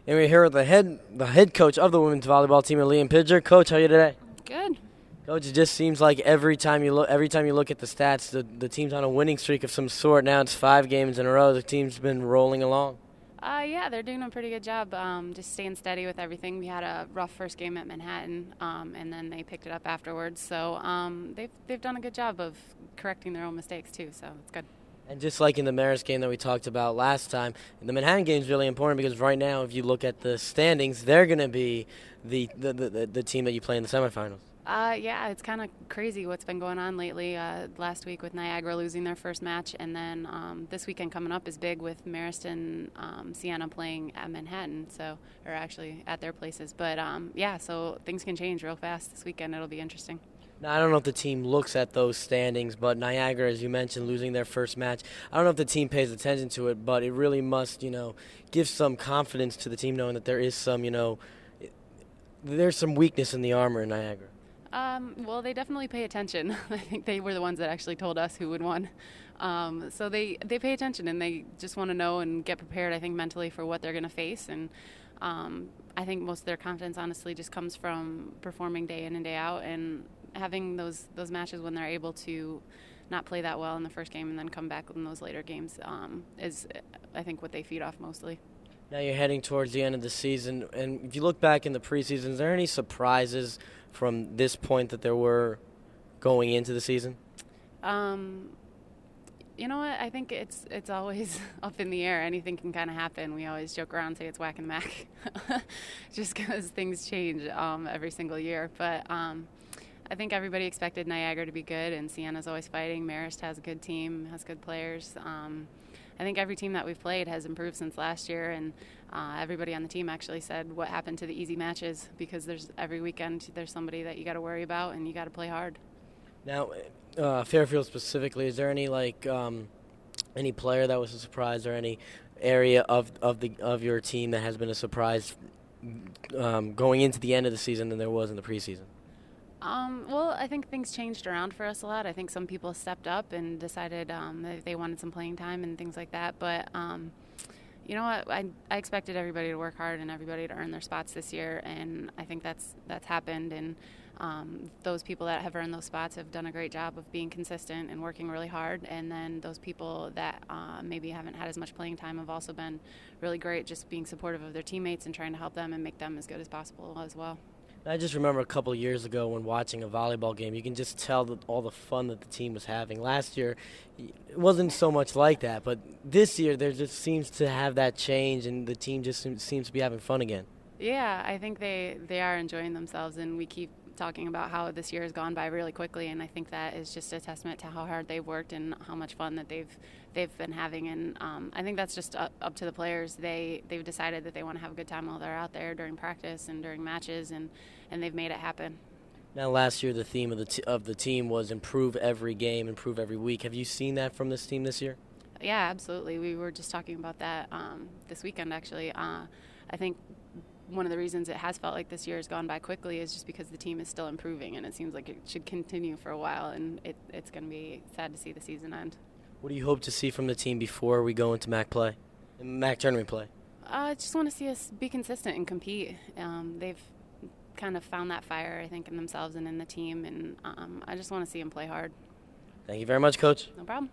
And we're here with the head coach of the women's volleyball team, Liam Pidger. Coach, how are you today? Good. Coach, it just seems like every time you look at the stats, the team's on a winning streak of some sort. Now it's 5 games in a row. The team's been rolling along. Yeah, they're doing a pretty good job just staying steady with everything. We had a rough first game at Manhattan, and then they picked it up afterwards. So they've done a good job of correcting their own mistakes too, so it's good. And just like in the Marist game that we talked about last time, the Manhattan game is really important because right now, if you look at the standings, they're going to be the team that you play in the semifinals. Yeah, it's kind of crazy what's been going on lately. Last week with Niagara losing their first match, and then this weekend coming up is big with Marist and Siena playing at Manhattan, or actually at their places. But yeah, so things can change real fast this weekend. It'll be interesting. Now, I don't know if the team looks at those standings, but Niagara, as you mentioned, losing their first match, I don't know if the team pays attention to it, but it really must, give some confidence to the team knowing that there is some, there's some weakness in the armor in Niagara. Well, they definitely pay attention. I think they were the ones that actually told us who would win. So they pay attention, and they just want to know and get prepared, I think, mentally for what they're going to face. And I think most of their confidence, honestly, just comes from performing day in and day out and having those matches when they're able to not play that well in the first game and then come back in those later games is, I think, what they feed off mostly. Now you're heading towards the end of the season, and if you look back in the preseason, is there any surprises from this point that there were going into the season? You know what? I think it's always up in the air. Anything can kind of happen. We always joke around and say it's whack and MAAC just because things change every single year. But I think everybody expected Niagara to be good, and Siena's always fighting. Marist has a good team, has good players. I think every team that we've played has improved since last year, and everybody on the team actually said what happened to the easy matches, because every weekend there's somebody that you got to worry about and you got to play hard. Now, Fairfield specifically, is there any any player that was a surprise or any area of your team that has been a surprise going into the end of the season than there was in the preseason? Well, I think things changed around for us a lot. I think some people stepped up and decided that they wanted some playing time and things like that. But you know what? I expected everybody to work hard and everybody to earn their spots this year, and I think that's happened. And those people that have earned those spots have done a great job of being consistent and working really hard. And then those people that maybe haven't had as much playing time have also been really great, just being supportive of their teammates and trying to help them and make them as good as possible as well. I just remember a couple of years ago when watching a volleyball game, you can just tell all the fun that the team was having. Last year, it wasn't so much like that, but this year there just seems to have that change, and the team just seems to be having fun again. Yeah, I think they are enjoying themselves, and we keep talking about how this year has gone by really quickly, and I think that is just a testament to how hard they've worked and how much fun that they've been having. And I think that's just up to the players. They've decided that they want to have a good time while they're out there during practice and during matches, and they've made it happen. Now, last year the theme of the team was improve every game, improve every week. Have you seen that from this team this year? Yeah, absolutely. We were just talking about that this weekend, actually. I think one of the reasons it has felt like this year has gone by quickly is just because the team is still improving, and it seems like it should continue for a while, and it's going to be sad to see the season end. What do you hope to see from the team before we go into MAAC Tournament play? I just want to see us be consistent and compete. They've kind of found that fire, I think, in themselves and in the team, and I just want to see them play hard. Thank you very much, Coach. No problem.